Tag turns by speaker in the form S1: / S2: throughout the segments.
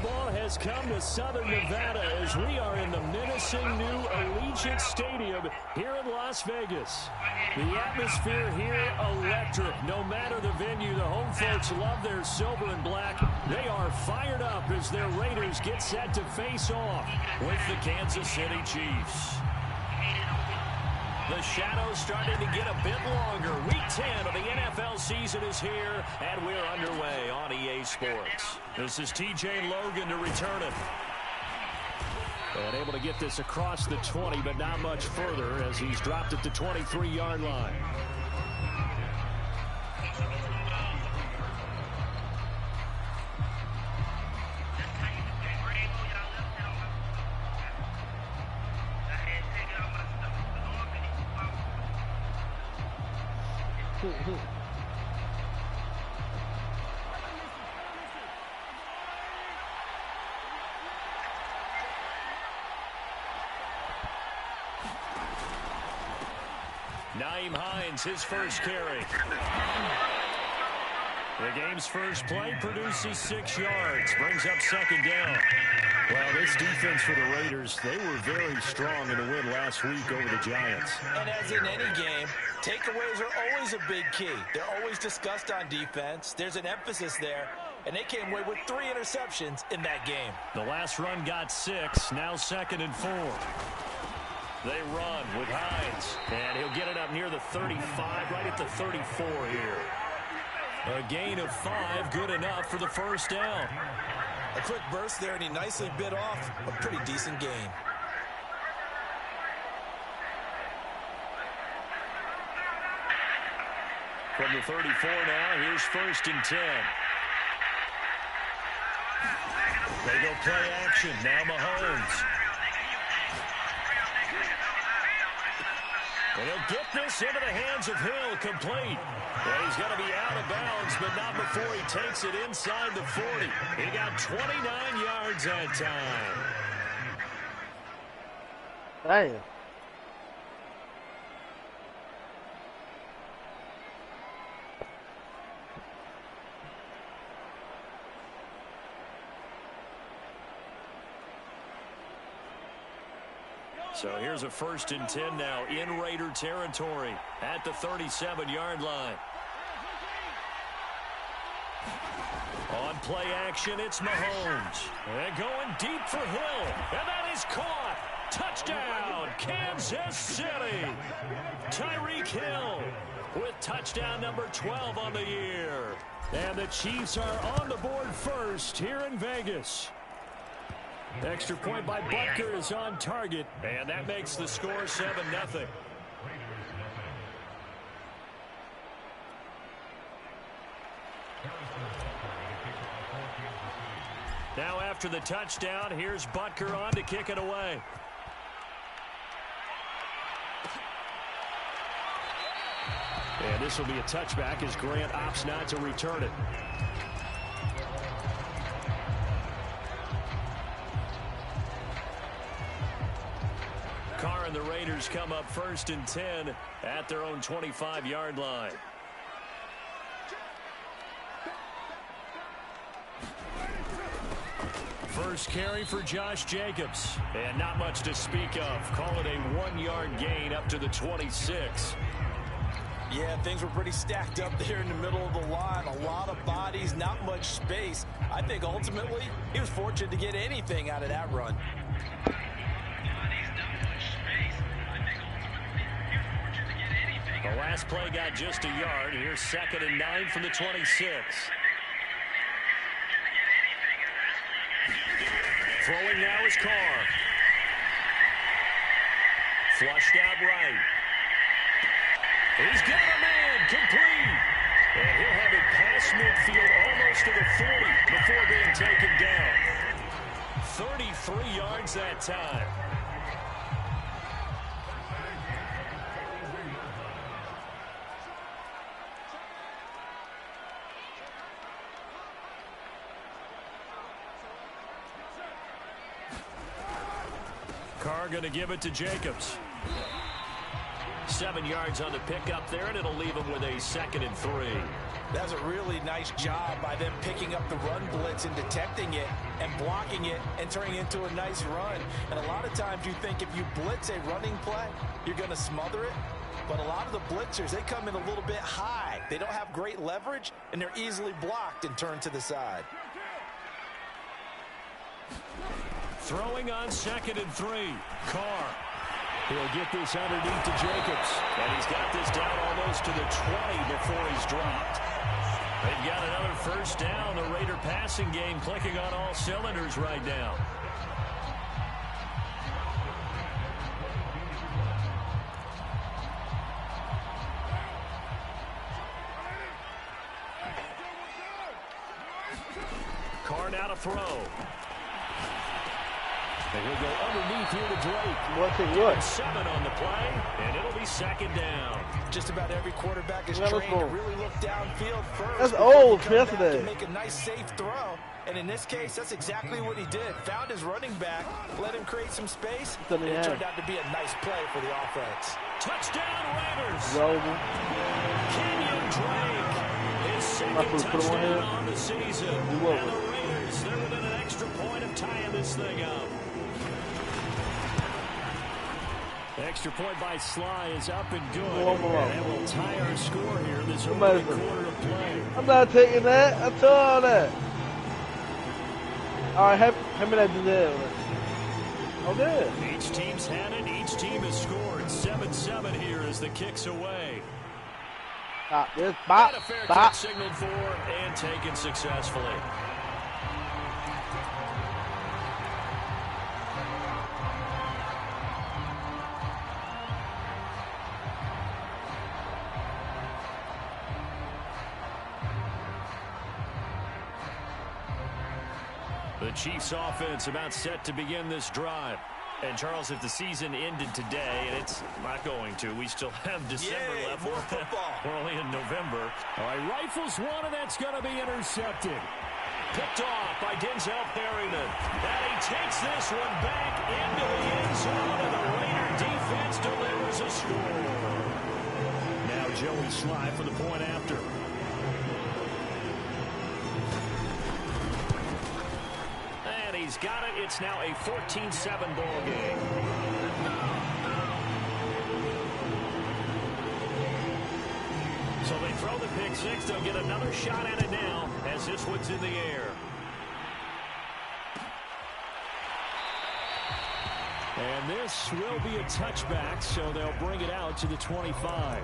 S1: Football has come to Southern Nevada as we are in the menacing new Allegiant Stadium here in Las Vegas. The atmosphere here electric. No matter the venue, the home folks love their silver and black. They are fired up as their Raiders get set to face off with the Kansas City Chiefs. The shadow's starting to get a bit longer. Week 10 of the NFL season is here, and we're underway on EA Sports. This is TJ Logan to return it. And able to get this across the 20, but not much further as he's dropped it to 23-yard line. Nyheim Hines, his first carry. The game's first play produces 6 yards, brings up second down. Well, this defense for the Raiders, they were very strong in the win last week over the Giants.
S2: And as in any game, takeaways are always a big key. They're always discussed on defense. There's an emphasis there, and they came away with 3 interceptions in that game.
S1: The last run got 6, now 2nd and 4. They run with Hines, and he'll get it up near the 35, right at the 34 here. A gain of 5, good enough for the first down.
S2: A quick burst there, and he nicely bit off a pretty decent gain.
S1: From the 34 now, here's 1st and 10. They go play action, now Mahomes. And he'll get this into the hands of Hill, complete. Well, he's going to be out of bounds, but not before he takes it inside the 40. He got 29 yards that time.
S3: Damn.
S1: So here's a 1st and 10 now in Raider territory at the 37-yard line. On play action, it's Mahomes. And going deep for Hill. And that is caught. Touchdown, Kansas City. Tyreek Hill with touchdown number 12 on the year. And the Chiefs are on the board first here in Vegas. Extra point by Butker is on target, and that makes the score 7-0. Now after the touchdown, here's Butker on to kick it away. And this will be a touchback as Grant opts not to return it. Carr and the Raiders come up 1st and 10 at their own 25-yard line. First carry for Josh Jacobs. And not much to speak of. Call it a 1-yard gain up to the 26.
S2: Yeah, things were pretty stacked up there in the middle of the line. A lot of bodies, not much space. I think ultimately he was fortunate to get anything out of that run.
S1: The last play got just a yard. Here's 2nd and 9 from the 26. Throwing now is Carr. Flushed out right. He's got a man, complete. And he'll have it past midfield almost to the 40 before being taken down. 33 yards that time. Carr going to give it to Jacobs. 7 yards on the pickup there, and it'll leave them with a 2nd and 3.
S2: That's a really nice job by them picking up the run blitz and detecting it and blocking it and turning it into a nice run. And a lot of times you think if you blitz a running play, you're going to smother it. But a lot of the blitzers, they come in a little bit high. They don't have great leverage, and they're easily blocked and turned to the side.
S1: Throwing on 2nd and 3. Carr. He'll get this underneath to Jacobs. And he's got this down almost to the 20 before he's dropped. They've got another first down. The Raider passing game clicking on all cylinders right now. Carr now to throw. And he'll go underneath here to Drake. 7 on the play, and it'll be 2nd down.
S2: Just about every quarterback is trained to really look downfield first.
S3: That's old yesterday.
S2: Make a nice, safe throw. And in this case, that's exactly what he did. Found his running back, let him create some space, and it turned out to be a nice play for the offense.
S1: Touchdown, Raiders! Kenyon Drake, his 2nd touchdown on the season. And the Raiders, they're within an extra point of tying this thing up. Extra point by Sly is up and good. And we'll tie our score here in this opening quarter of play.
S3: I'm not taking that. I told all that. All right, how many did that? Oh, good.
S1: Each team's had it. Each team has scored. 7-7 here as the kick's away.
S3: This
S1: a fair kick signaled for and taken successfully. The Chiefs offense about set to begin this drive. And, Charles, if the season ended today, and it's not going to, we still have December left.
S2: More football.
S1: We're only in November. All right, rifles one, and that's going to be intercepted. Picked off by Denzel Perryman. And he takes this one back into the end zone, and the Raider defense delivers a score. Now Joey Sly for the point after. He's got it. It's now a 14-7 ball game. So they throw the pick six. They'll get another shot at it now as this one's in the air. And this will be a touchback, so they'll bring it out to the 25.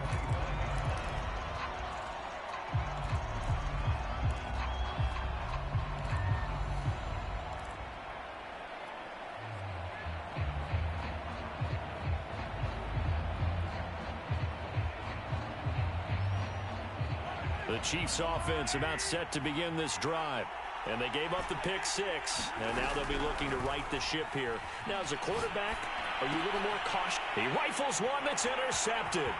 S1: The Chiefs offense about set to begin this drive. And they gave up the pick six. And now they'll be looking to right the ship here. Now, as a quarterback, are you a little more cautious? He rifles one that's intercepted.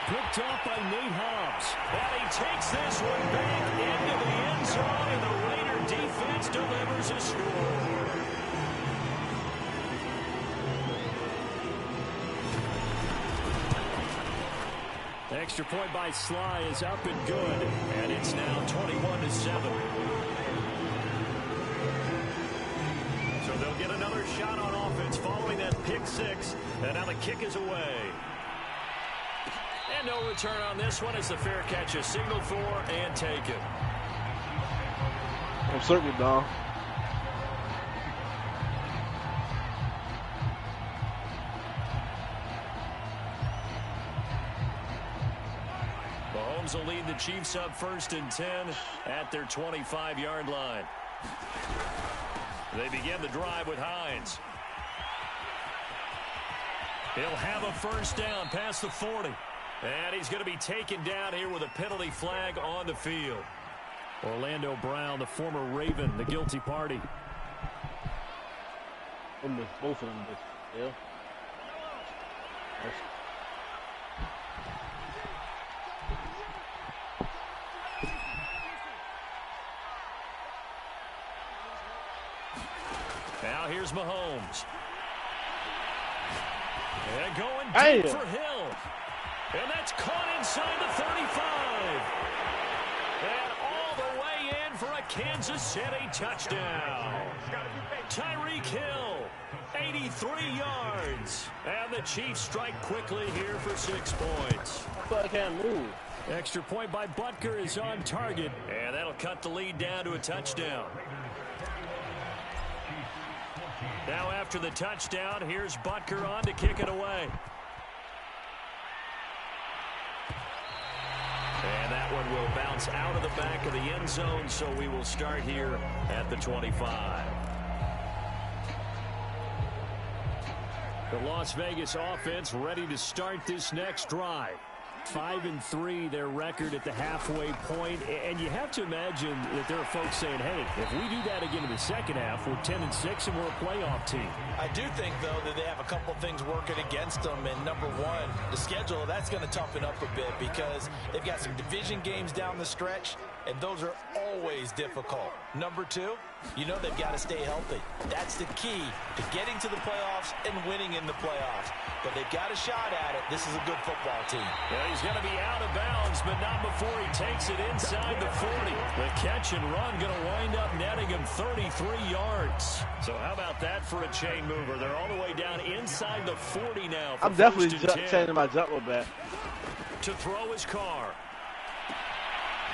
S1: Picked off by Nate Hobbs. And he takes this one back into the end zone. And the Raider defense delivers a score. Extra point by Sly is up and good. And it's now 21-7. So they'll get another shot on offense following that pick six. And now the kick is away. And no return on this one as the fair catch is signaled for and taken.
S3: I'm certainly down.
S1: Mahomes will lead the Chiefs up 1st and 10 at their 25-yard line. They begin the drive with Hines. He'll have a first down past the 40. And he's going to be taken down here with a penalty flag on the field. Orlando Brown, the former Raven, the guilty party.
S3: Both of them, yeah.
S1: Now here's Mahomes. And going
S3: Damn.
S1: deep for Hill. And that's caught inside the 35. And all the way in for a Kansas City touchdown. Tyreek Hill, 83 yards. And the Chiefs strike quickly here for 6 points.
S3: But I can't move.
S1: Extra point by Butker is on target. And that'll cut the lead down to a touchdown. Now after the touchdown, here's Butker on to kick it away. And that one will bounce out of the back of the end zone, so we will start here at the 25. The Las Vegas offense ready to start this next drive. 5-3 their record at the halfway point, and you have to imagine that there are folks saying, hey, if we do that again in the second half, we're 10-6 and we're a playoff team.
S2: I do think, though, that they have a couple things working against them, and number one, the schedule, that's going to toughen up a bit because they've got some division games down the stretch, and those are always difficult. Number two, you know they've got to stay healthy. That's the key to getting to the playoffs and winning in the playoffs. But they've got a shot at it. This is a good football team.
S1: Yeah, he's going to be out of bounds, but not before he takes it inside the 40. The catch and run going to wind up netting him 33 yards. So how about that for a chain mover? They're all the way down inside the 40 now.
S3: I'm definitely changing my jump back.
S1: To throw his car.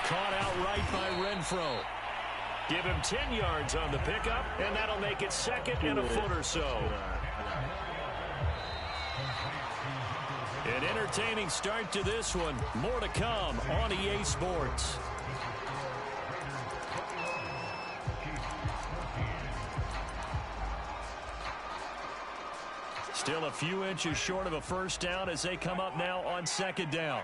S1: Caught outright by Renfro. Give him 10 yards on the pickup, and that'll make it second and a foot or so. An entertaining start to this one. More to come on EA Sports. Still a few inches short of a first down as they come up now on second down.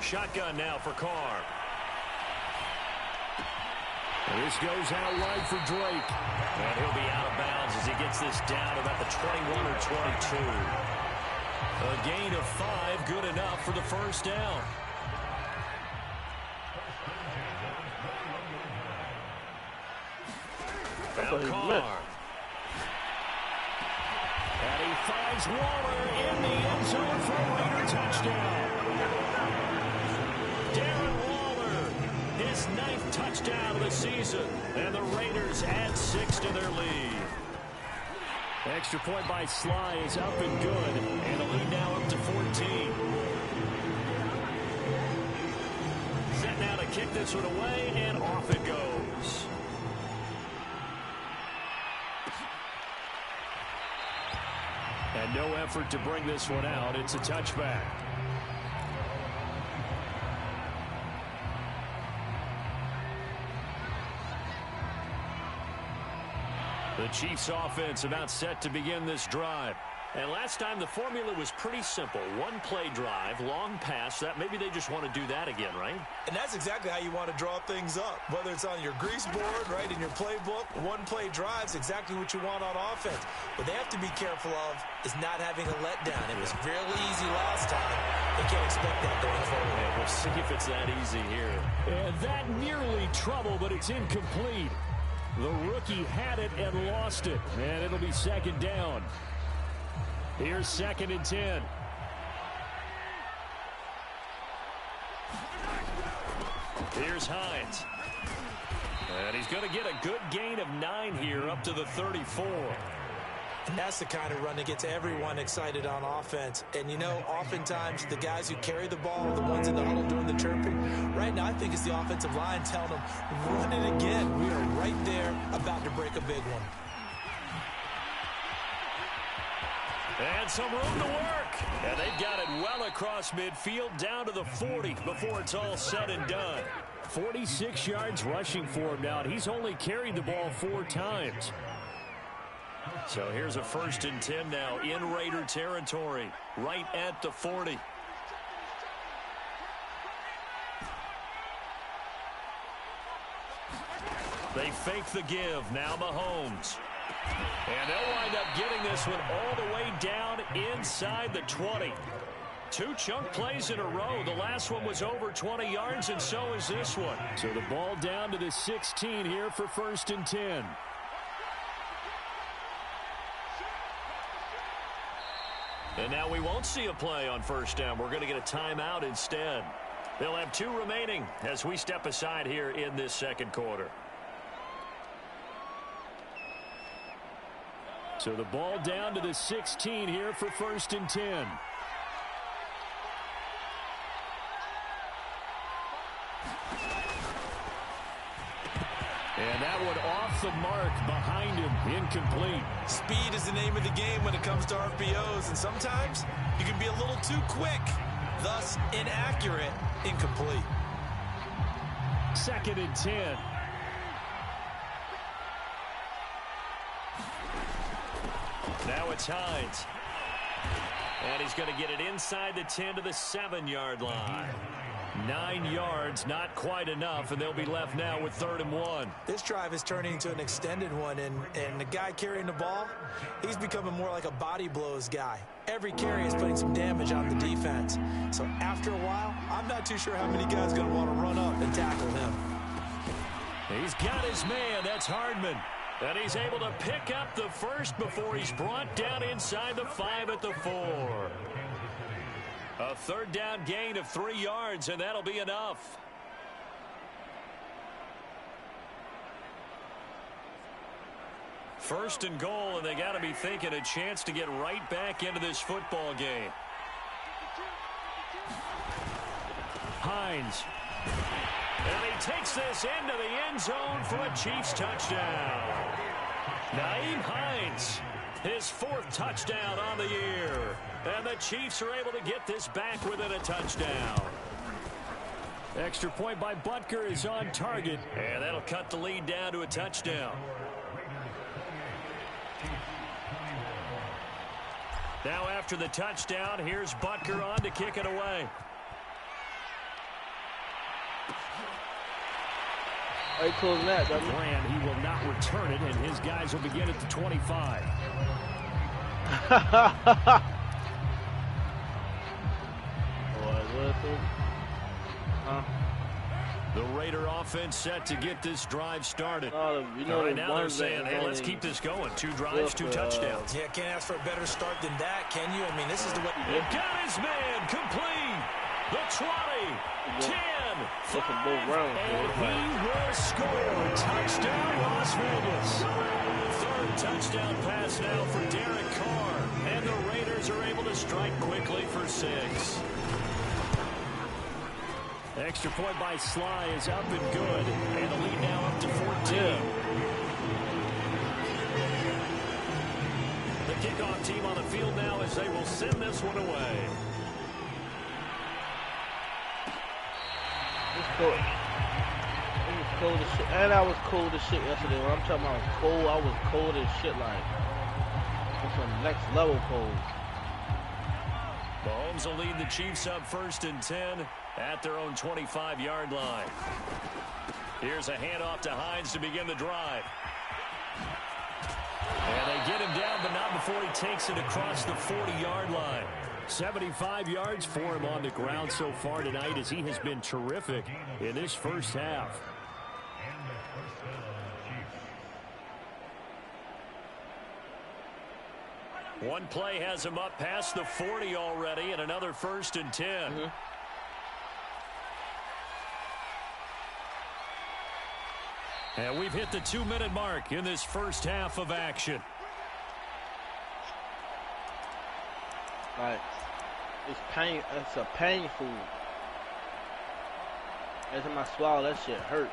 S1: Shotgun now for Carr. This goes out wide for Drake. And he'll be out of bounds as he gets this down about the 21 or 22. A gain of 5, good enough for the first down. Now Carr. And he finds Waller in the end zone for a Raider touchdown. His 9th touchdown of the season, and the Raiders add 6 to their lead. Extra point by Sly is up and good, and the lead now up to 14. Set now to kick this one away, and off it goes. And no effort to bring this one out. It's a touchback. The Chiefs offense about set to begin this drive. And last time the formula was pretty simple. One play drive, long pass. That maybe they just want to do that again, right?
S2: And that's exactly how you want to draw things up. Whether it's on your grease board, right, in your playbook, one play drive's exactly what you want on offense. What they have to be careful of is not having a letdown. It was fairly easy last time. They can't expect that going forward.
S1: Yeah, we'll see if it's that easy here. And that nearly trouble, but it's incomplete. The rookie had it and lost it. And it'll be second down. Here's 2nd and 10. Here's Hines. And he's going to get a good gain of 9 here up to the 34.
S2: And that's the kind of run that gets everyone excited on offense. And, you know, oftentimes the guys who carry the ball are the ones in the huddle doing the chirping. Right now, I think it's the offensive line telling them, run it again. We are right there about to break a big one.
S1: And some room to work. And they've got it well across midfield down to the 40 before it's all said and done. 46 yards rushing for him now. And he's only carried the ball 4 times. So here's a 1st and 10 now in Raider territory, right at the 40. They fake the give. Now Mahomes. And they'll wind up getting this one all the way down inside the 20. 2 chunk plays in a row. The last one was over 20 yards, and so is this one. So the ball down to the 16 here for 1st and 10. And now we won't see a play on 1st down. We're going to get a timeout instead. They'll have 2 remaining as we step aside here in this 2nd quarter. So the ball down to the 16 here for 1st and 10. And that one off the mark behind him, incomplete.
S2: Speed is the name of the game when it comes to RPOs, and sometimes you can be a little too quick, thus inaccurate, incomplete.
S1: 2nd and 10. Now it's Hines. And he's going to get it inside the 10 to the 7-yard line. 9 yards, not quite enough, and they'll be left now with 3rd and 1.
S2: This drive is turning into an extended one, and the guy carrying the ball, he's becoming more like a body blows guy. Every carry is putting some damage on the defense. So after a while, I'm not too sure how many guys are going to want to run up and tackle him.
S1: He's got his man. That's Hardman. And he's able to pick up the first before he's brought down inside the 5 at the 4. A 3rd down gain of 3 yards, and that'll be enough. First and goal, and they got to be thinking a chance to get right back into this football game. Hines. And he takes this into the end zone for a Chiefs touchdown. Nyheim Hines, his 4th touchdown on the year. And the Chiefs are able to get this back within a touchdown. Extra point by Butker is on target. And that'll cut the lead down to a touchdown. Now after the touchdown, here's Butker on to kick it away.
S3: How you closing that, W?
S1: Graham, he will not return it, and his guys will begin at the 25. The Raider offense set to get this drive started.
S3: All
S1: right, now they're saying, hey, let's keep this going. 2 drives, 2 touchdowns.
S2: Yeah, can't ask for a better start than that, can you? I mean, this is the way.
S1: He got his man complete. The 20, 10, 5, and he will score. Touchdown, Las Vegas. 3rd touchdown pass now for Derek Carr. And the Raiders are able to strike quickly for 6. Extra point by Sly is up and good. And the lead now up to 14. The kickoff team on the field now as they will send this one away.
S3: It was cold as shit. And I was cold as shit yesterday. When I'm talking about cold, I was cold as shit. Like, it's some next level cold.
S1: Mahomes will lead the Chiefs up 1st and 10 at their own 25-yard line. Here's a handoff to Hines to begin the drive. And they get him down, but not before he takes it across the 40-yard line. 75 yards for him on the ground so far tonight as he has been terrific in this first half. One play has him up past the 40 already, and another 1st and 10. And we've hit the 2-minute mark in this first half of action.
S3: Like, it's a painful. Every time I swallow, that shit hurt.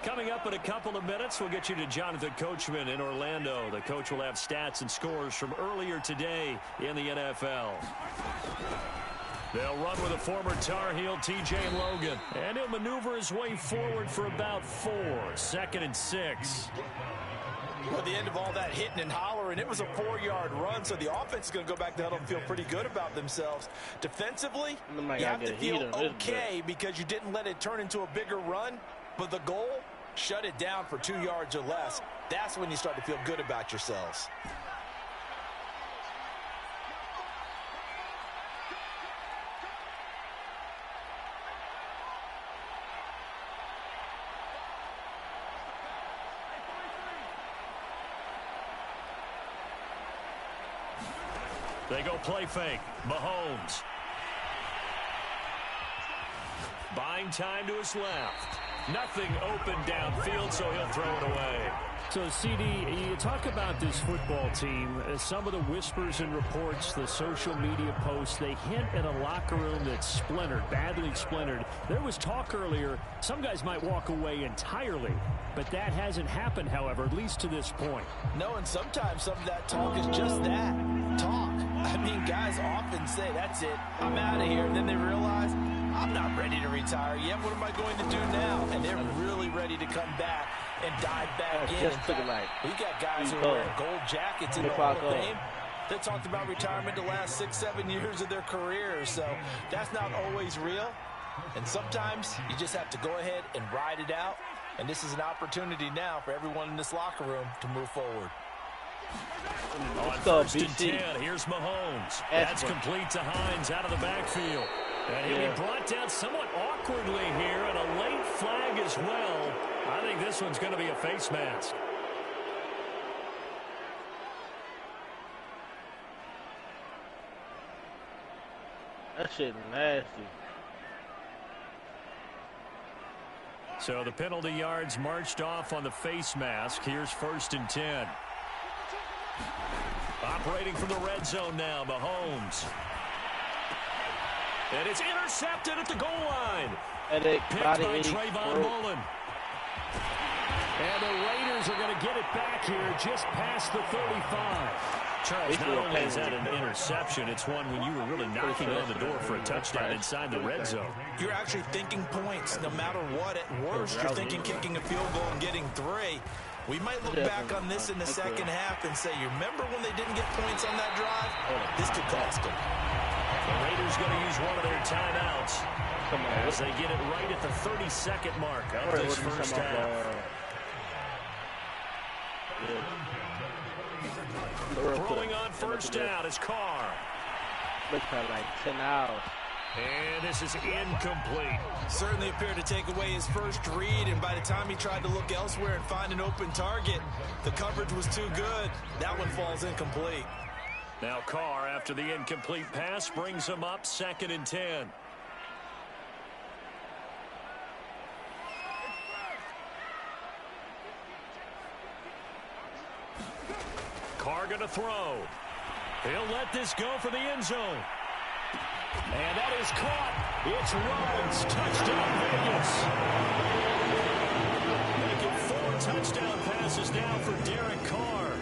S1: Coming up in a couple of minutes, we'll get you to Jonathan Coachman in Orlando. The coach will have stats and scores from earlier today in the NFL. They'll run with a former Tar Heel, T.J. Logan. And he'll maneuver his way forward for about 4. 2nd and 6.
S2: Well, the end of all that hitting and hollering, it was a 4-yard run, so the offense is going to go back to huddle and feel pretty good about themselves. Defensively, you have to feel okay because you didn't let it turn into a bigger run, but the goal, shut it down for 2 yards or less. That's when you start to feel good about yourselves.
S1: They go play fake. Mahomes. Buying time to his left. Nothing open downfield, so he'll throw it away. So, CD, you talk about this football team. Some of the whispers and reports, the social media posts, they hint at a locker room that's splintered, badly splintered. There was talk earlier, some guys might walk away entirely, but that hasn't happened, however, at least to this point.
S2: No, and sometimes some of that talk is just that, talk. I mean, guys often say, that's it, I'm out of here, and then they realize, I'm not ready to retire yet. What am I going to do now? And they're really ready to come back and dive back in. We got guys who are wearing gold jackets in the Hall of Fame. They talked about retirement the last 6-7 years of their careers. So that's not always real. And sometimes you just have to go ahead and ride it out. And this is an opportunity now for everyone in this locker room to move forward.
S1: On first and 10, here's Mahomes. That's complete to Hines out of the backfield. And he'll be brought down somewhat awkwardly here, and a late flag as well. I think this one's going to be a face mask.
S3: That shit nasty.
S1: So the penalty yards marched off on the face mask. Here's first and 10. Operating from the red zone now, Mahomes. And it's intercepted at the goal line. Picked by Trayvon Mullen. And the Raiders are going to get it back here just past the 35. Charles, not only is that an interception, it's one when you were really knocking on the door for a touchdown inside the red zone.
S2: You're actually thinking points no matter what. At worst, you're thinking kicking a field goal and getting 3. We might look back on this in the second half and say, you remember when they didn't get points on that drive? This could cost them.
S1: The Raiders going to use one of their timeouts as they get it right at the 32nd mark of this first half. Throwing on first down is Carr.
S3: Looks like 10 hours.
S1: And this is incomplete.
S2: Certainly appeared to take away his first read, and by the time he tried to look elsewhere and find an open target, the coverage was too good. That one falls incomplete.
S1: Now Carr, after the incomplete pass, brings him up 2nd and 10. Carr going to throw. He'll let this go for the end zone. And that is caught. It's Rhodes. Touchdown, Vegas. Making 4 touchdown passes now for Derek Carr.